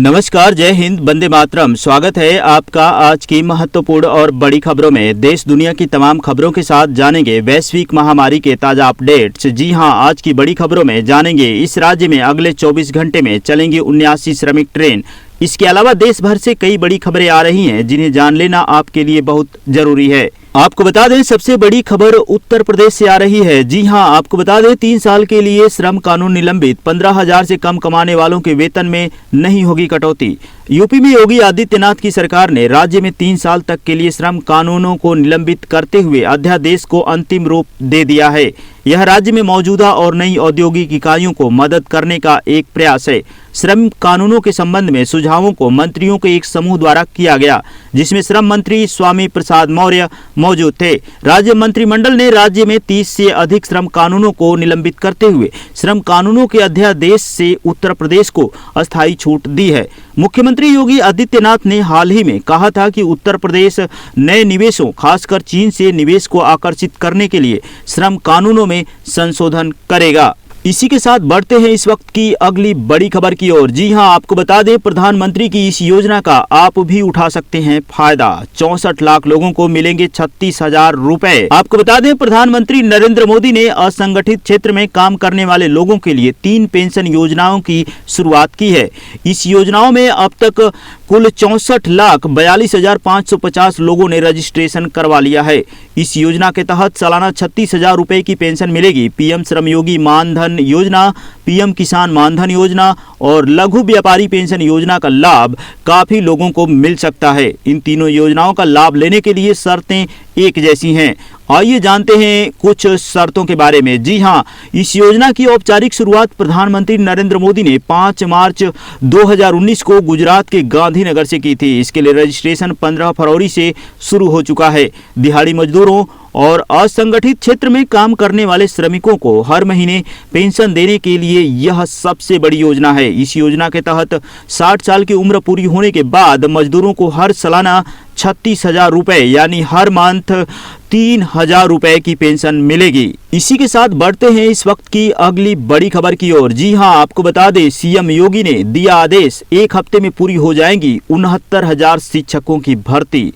नमस्कार, जय हिंद, वंदे मातरम। स्वागत है आपका आज की महत्वपूर्ण और बड़ी खबरों में। देश दुनिया की तमाम खबरों के साथ जानेंगे वैश्विक महामारी के ताजा अपडेट्स। जी हां, आज की बड़ी खबरों में जानेंगे इस राज्य में अगले 24 घंटे में चलेंगी 79 श्रमिक ट्रेन। इसके अलावा देश भर से कई बड़ी खबरें आ रही हैं जिन्हें जान लेना आपके लिए बहुत जरूरी है। आपको बता दें, सबसे बड़ी खबर उत्तर प्रदेश से आ रही है। जी हां, आपको बता दें 3 साल के लिए श्रम कानून निलंबित। 15,000 से कम कमाने वालों के वेतन में नहीं होगी कटौती। यूपी में योगी आदित्यनाथ की सरकार ने राज्य में 3 साल तक के लिए श्रम कानूनों को निलंबित करते हुए अध्यादेश को अंतिम रूप दे दिया है। यह राज्य में मौजूदा और नई औद्योगिक इकाइयों को मदद करने का एक प्रयास है। श्रम कानूनों के संबंध में सुझावों को मंत्रियों के एक समूह द्वारा किया गया, जिसमें श्रम मंत्री स्वामी प्रसाद मौर्य मौजूद थे। राज्य मंत्रिमंडल ने राज्य में 30 से अधिक श्रम कानूनों को निलंबित करते हुए श्रम कानूनों के अध्यादेश से उत्तर प्रदेश को अस्थायी छूट दी है। मुख्यमंत्री योगी आदित्यनाथ ने हाल ही में कहा था कि उत्तर प्रदेश नए निवेशों, खासकर चीन से निवेश को आकर्षित करने के लिए श्रम कानूनों में संशोधन करेगा। इसी के साथ बढ़ते हैं इस वक्त की अगली बड़ी खबर की ओर। जी हां, आपको बता दें प्रधानमंत्री की इस योजना का आप भी उठा सकते हैं फायदा। 64 लाख लोगों को मिलेंगे 36,000 रुपए। आपको बता दें प्रधानमंत्री नरेंद्र मोदी ने असंगठित क्षेत्र में काम करने वाले लोगों के लिए 3 पेंशन योजनाओं की शुरुआत की है। इस योजनाओं में अब तक कुल 64,42,550 लोगों ने रजिस्ट्रेशन करवा लिया है। इस योजना के तहत सालाना 36,000 रुपए की पेंशन मिलेगी। पीएम श्रमयोगी मानधन योजना, पीएम किसान मानधन योजना और लघु व्यापारी पेंशन योजना का लाभ काफी लोगों को मिल सकता है। इन तीनों योजनाओं का लाभ लेने के लिए शर्तें एक जैसी हैं। आइए जानते हैं कुछ शर्तों के बारे में। जी हां, इस योजना की औपचारिक शुरुआत प्रधानमंत्री नरेंद्र मोदी ने 5 मार्च 2019 को गुजरात के गांधीनगर से की थी। इसके लिए रजिस्ट्रेशन 15 फरवरी से शुरू हो चुका है। दिहाड़ी मजदूरों और असंगठित क्षेत्र में काम करने वाले श्रमिकों को हर महीने पेंशन देने के लिए यह सबसे बड़ी योजना है। इस योजना के तहत 60 साल की उम्र पूरी होने के बाद मजदूरों को हर सालाना 36,000 रुपए यानी हर मंथ 3,000 रुपए की पेंशन मिलेगी। इसी के साथ बढ़ते हैं इस वक्त की अगली बड़ी खबर की ओर। जी हां, आपको बता दें सीएम योगी ने दिया आदेश, 1 हफ्ते में पूरी हो जाएंगी 69,000 शिक्षकों की भर्ती।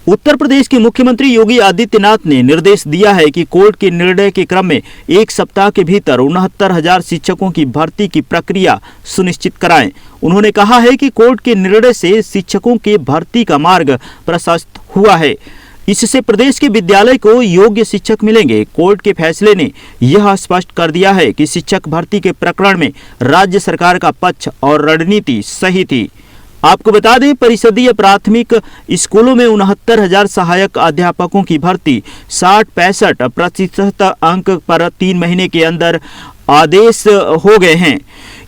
उत्तर प्रदेश के मुख्यमंत्री योगी आदित्यनाथ ने निर्देश दिया है कि कोर्ट के निर्णय के क्रम में 1 सप्ताह के भीतर 69,000 शिक्षकों की भर्ती की प्रक्रिया सुनिश्चित कराएं। उन्होंने कहा है कि कोर्ट के निर्णय से शिक्षकों के भर्ती का मार्ग प्रशस्त हुआ है। इससे प्रदेश के विद्यालय को योग्य शिक्षक मिलेंगे। कोर्ट के फैसले ने यह स्पष्ट कर दिया है कि शिक्षक भर्ती के प्रकरण में राज्य सरकार का पक्ष और रणनीति सही थी। आपको बता दें परिषदीय प्राथमिक स्कूलों में 69,000 सहायक अध्यापकों की भर्ती 60-65% अंक पर 3 महीने के अंदर आदेश हो गए हैं।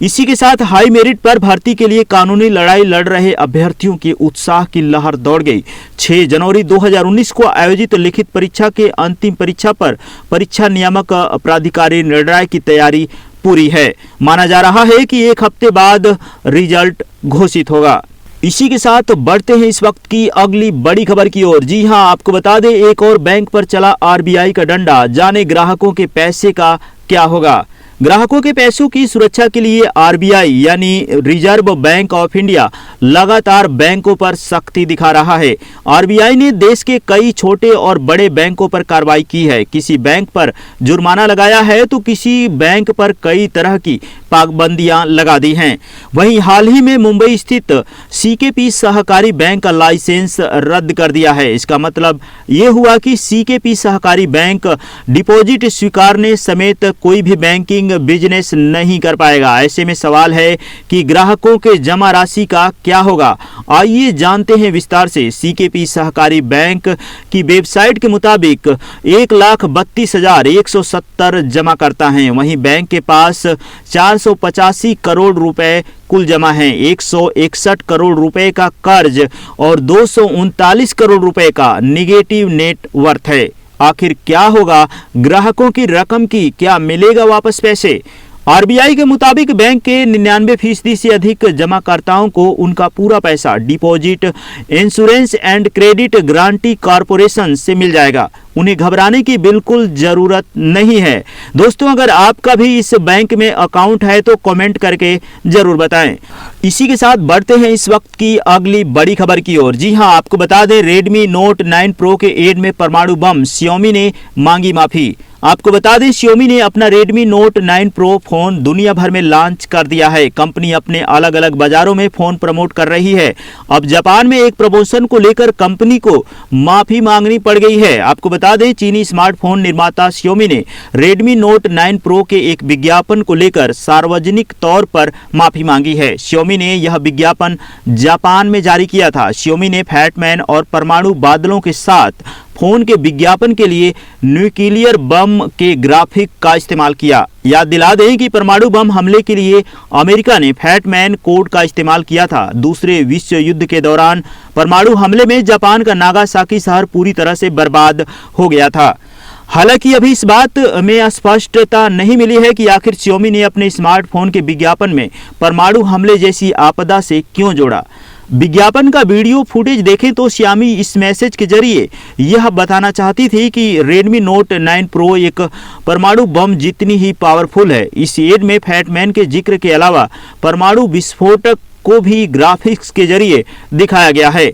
इसी के साथ हाई मेरिट पर भर्ती के लिए कानूनी लड़ाई लड़ रहे अभ्यर्थियों के उत्साह की लहर दौड़ गई। 6 जनवरी 2019 को आयोजित लिखित परीक्षा के अंतिम परीक्षा पर परीक्षा नियामक प्राधिकारी निर्णय की तैयारी पूरी है। माना जा रहा है कि 1 हफ्ते बाद रिजल्ट घोषित होगा। इसी के साथ बढ़ते हैं इस वक्त की अगली बड़ी खबर की ओर। जी हां, आपको बता दें एक और बैंक पर चला आरबीआई का डंडा। जाने ग्राहकों के पैसे का क्या होगा। ग्राहकों के पैसों की सुरक्षा के लिए आरबीआई यानी रिजर्व बैंक ऑफ इंडिया लगातार बैंकों पर सख्ती दिखा रहा है। आरबीआई ने देश के कई छोटे और बड़े बैंकों पर कार्रवाई की है। किसी बैंक पर जुर्माना लगाया है तो किसी बैंक पर कई तरह की पाबंदियां लगा दी हैं। वहीं हाल ही में मुंबई स्थित सीकेपी सहकारी बैंक का लाइसेंस रद्द कर दिया है। इसका मतलब ये हुआ कि सीकेपी सहकारी बैंक डिपॉजिट स्वीकारने समेत कोई भी बैंकिंग बिजनेस नहीं कर पाएगा। ऐसे में सवाल है कि ग्राहकों के जमा राशि का क्या होगा। आइए जानते हैं विस्तार से। सीकेपी सहकारी बैंक की वेबसाइट के मुताबिक 1,32,170 जमा करता है। वहीं बैंक के पास 485 करोड़ रुपए कुल जमा है। 161 करोड़ रुपए का कर्ज और 239 करोड़ रुपए का निगेटिव नेट वर्थ है। आखिर क्या होगा ग्राहकों की रकम की, क्या मिलेगा वापस पैसे। आरबीआई के मुताबिक बैंक के 99% से अधिक जमाकर्ताओं को उनका पूरा पैसा deposit insurance and credit guarantee corporation से मिल जाएगा। उन्हें घबराने की बिल्कुल जरूरत नहीं है। दोस्तों, अगर आपका भी इस बैंक में अकाउंट है तो कमेंट करके जरूर बताएं। इसी के साथ बढ़ते हैं इस वक्त की अगली बड़ी खबर की ओर। जी हां, आपको बता दें, रेडमी नोट 9 प्रो के एड में परमाणु बम, Xiaomi ने मांगी माफी। आपको बता दें, Xiaomi ने अपना रेडमी नोट 9 प्रो फोन दुनिया भर में लॉन्च कर दिया है। कंपनी अपने अलग अलग बाजारों में फोन प्रमोट कर रही है। अब जापान में एक प्रमोशन को लेकर कंपनी को माफी मांगनी पड़ गई है। आपको बता दें, चीनी स्मार्टफोन निर्माता Xiaomi ने रेडमी नोट 9 प्रो के एक विज्ञापन को लेकर सार्वजनिक तौर पर माफी मांगी है। Xiaomi ने यह विज्ञापन जापान में जारी किया था। Xiaomi ने फैटमैन और परमाणु बादलों के साथ फोन के विज्ञापन के लिए न्यूक्लियर बम के ग्राफिक का इस्तेमाल किया। याद दिला दें कि परमाणु बम हमले के लिए अमेरिका ने फैटमैन कोड का इस्तेमाल किया था। दूसरे विश्व युद्ध के दौरान परमाणु हमले में जापान का नागासाकी शहर पूरी तरह से बर्बाद हो गया था। हालांकि अभी इस बात में स्पष्टता नहीं मिली है कि आखिर Xiaomi ने अपने स्मार्टफोन के विज्ञापन में परमाणु हमले जैसी आपदा से क्यों जोड़ा। विज्ञापन का वीडियो फुटेज देखें तो Xiaomi इस मैसेज के जरिए यह बताना चाहती थी कि रेडमी नोट 9 प्रो एक परमाणु बम जितनी ही पावरफुल है। इस एड में फैटमैन के जिक्र के अलावा परमाणु विस्फोटक को भी ग्राफिक्स के जरिए दिखाया गया है।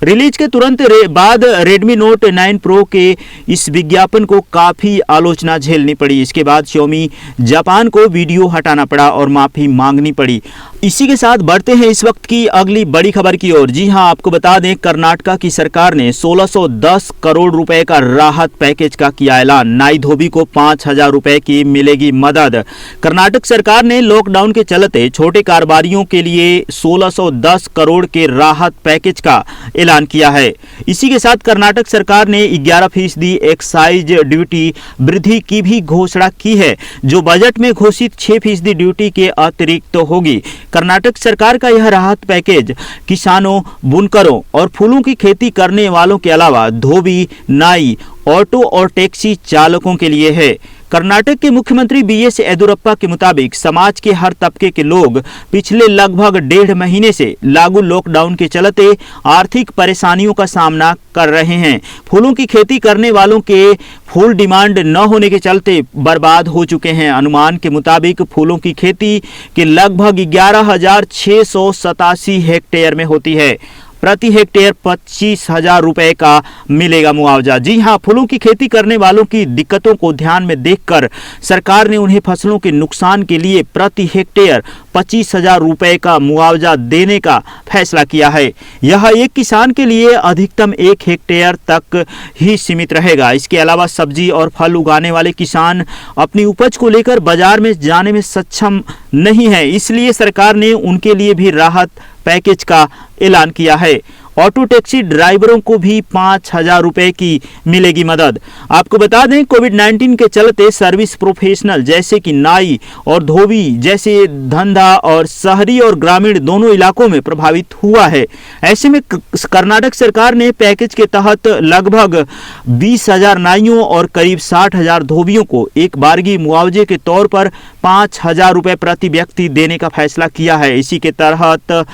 रिलीज के तुरंत बाद रेडमी नोट 9 प्रो के इस विज्ञापन को काफी आलोचना झेलनी पड़ी। इसके बाद Xiaomi जापान को वीडियो हटाना पड़ा और माफी मांगनी पड़ी। इसी के साथ बढ़ते हैं इस वक्त की अगली बड़ी खबर की ओर। जी हां, आपको बता दें, कर्नाटका की सरकार ने 1610 करोड़ रुपए का राहत पैकेज का किया ऐलान। नाई धोबी को 5000 रुपए की मिलेगी मदद। कर्नाटक सरकार ने लॉकडाउन के चलते छोटे कारोबारियों के लिए 1610 करोड़ के राहत पैकेज का ऐलान किया है। इसी के साथ कर्नाटक सरकार ने 11% एक्साइज ड्यूटी वृद्धि की भी घोषणा की है, जो बजट में घोषित 6% ड्यूटी के अतिरिक्त होगी। कर्नाटक सरकार का यह राहत पैकेज किसानों, बुनकरों और फूलों की खेती करने वालों के अलावा धोबी, नाई, ऑटो और टैक्सी चालकों के लिए है। कर्नाटक के मुख्यमंत्री BS येदियुरप्पा के मुताबिक समाज के हर तबके के लोग पिछले लगभग 1.5 महीने से लागू लॉकडाउन के चलते आर्थिक परेशानियों का सामना कर रहे हैं। फूलों की खेती करने वालों के फूल डिमांड न होने के चलते बर्बाद हो चुके हैं। अनुमान के मुताबिक फूलों की खेती के लगभग 11,687 हेक्टेयर में होती है। प्रति हेक्टेयर 25,000 रुपए का मिलेगा मुआवजा। जी हां, फूलों की खेती करने वालों की दिक्कतों को ध्यान में देखकर सरकार ने उन्हें फसलों के नुकसान के लिए प्रति हेक्टेयर 25,000 रुपए का मुआवजा देने का फैसला किया है। यह एक किसान के लिए अधिकतम 1 हेक्टेयर तक ही सीमित रहेगा। इसके अलावा सब्जी और फल उगाने वाले किसान अपनी उपज को लेकर बाजार में जाने में सक्षम नहीं है, इसलिए सरकार ने उनके लिए भी राहत पैकेज का ऐलान किया है। ऑटो टैक्सी ड्राइवरों को भी 5,000 रुपए की मिलेगी मदद। आपको बता दें, कोविड-19 के चलते सर्विस प्रोफेशनल जैसे कि नाई और धोबी जैसे धंधा और शहरी और ग्रामीण दोनों इलाकों में प्रभावित हुआ है। ऐसे में कर्नाटक सरकार ने पैकेज के तहत लगभग 20,000 नाइयों और करीब 60,000 धोबियों को एक बारगी मुआवजे के तौर पर 5,000 रुपए प्रति व्यक्ति देने का फैसला किया है। इसी के तहत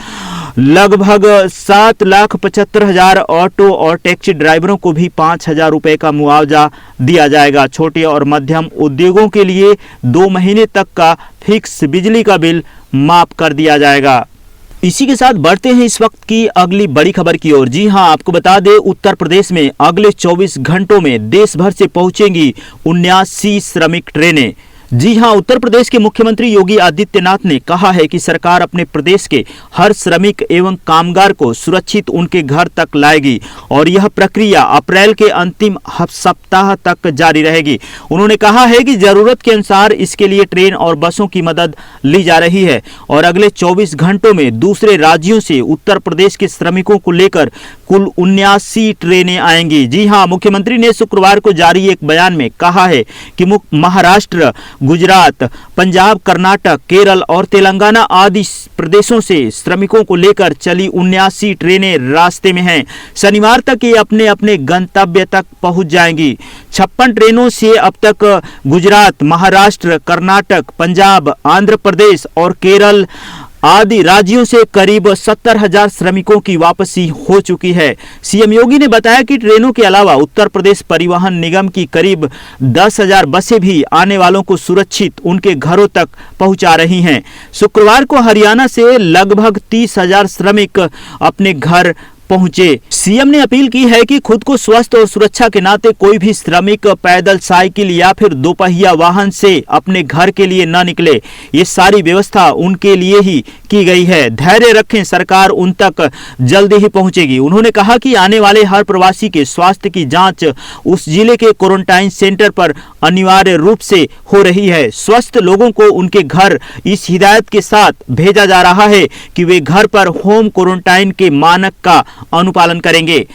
लगभग 7,75,000 ऑटो और टैक्सी ड्राइवरों को भी 5,000 रुपए का मुआवजा दिया जाएगा। छोटे और मध्यम उद्योगों के लिए 2 महीने तक का फिक्स बिजली का बिल माफ कर दिया जाएगा। इसी के साथ बढ़ते हैं इस वक्त की अगली बड़ी खबर की ओर। जी हां, आपको बता दें, उत्तर प्रदेश में अगले 24 घंटों में देश भर से पहुंचेंगी 79 श्रमिक ट्रेनें। जी हां, उत्तर प्रदेश के मुख्यमंत्री योगी आदित्यनाथ ने कहा है कि सरकार अपने प्रदेश के हर श्रमिक एवं कामगार को सुरक्षित उनके घर तक लाएगी और यह प्रक्रिया अप्रैल के अंतिम सप्ताह तक जारी रहेगी। उन्होंने कहा है कि जरूरत के अनुसार इसके लिए ट्रेन और बसों की मदद ली जा रही है और अगले 24 घंटों में दूसरे राज्यों से उत्तर प्रदेश के श्रमिकों को लेकर कुल 79 ट्रेनें आएंगी। जी हां, मुख्यमंत्री ने शुक्रवार को जारी एक बयान में कहा है कि महाराष्ट्र, गुजरात, पंजाब, कर्नाटक, केरल और तेलंगाना आदि प्रदेशों से श्रमिकों को लेकर चली 79 ट्रेनें रास्ते में हैं। शनिवार तक ये अपने अपने गंतव्य तक पहुंच जाएंगी। 56 ट्रेनों से अब तक गुजरात, महाराष्ट्र, कर्नाटक, पंजाब, आंध्र प्रदेश और केरल आदि राज्यों से करीब 70,000 श्रमिकों की वापसी हो चुकी है। सीएम योगी ने बताया कि ट्रेनों के अलावा उत्तर प्रदेश परिवहन निगम की करीब 10,000 बसें भी आने वालों को सुरक्षित उनके घरों तक पहुंचा रही हैं। शुक्रवार को हरियाणा से लगभग 30,000 श्रमिक अपने घर पहुंचे। सीएम ने अपील की है कि खुद को स्वस्थ और सुरक्षा के नाते कोई भी श्रमिक पैदल, साइकिल या फिर दोपहिया वाहन से अपने घर के लिए न निकले। ये सारी व्यवस्था उनके लिए ही की गई है। धैर्य रखें, सरकार उन तक जल्दी ही पहुंचेगी। उन्होंने कहा कि आने वाले हर प्रवासी के स्वास्थ्य की जांच उस जिले के क्वारंटाइन सेंटर पर अनिवार्य रूप से हो रही है। स्वस्थ लोगों को उनके घर इस हिदायत के साथ भेजा जा रहा है कि वे घर पर होम क्वारंटाइन के मानक का अनुपालन करेंगे।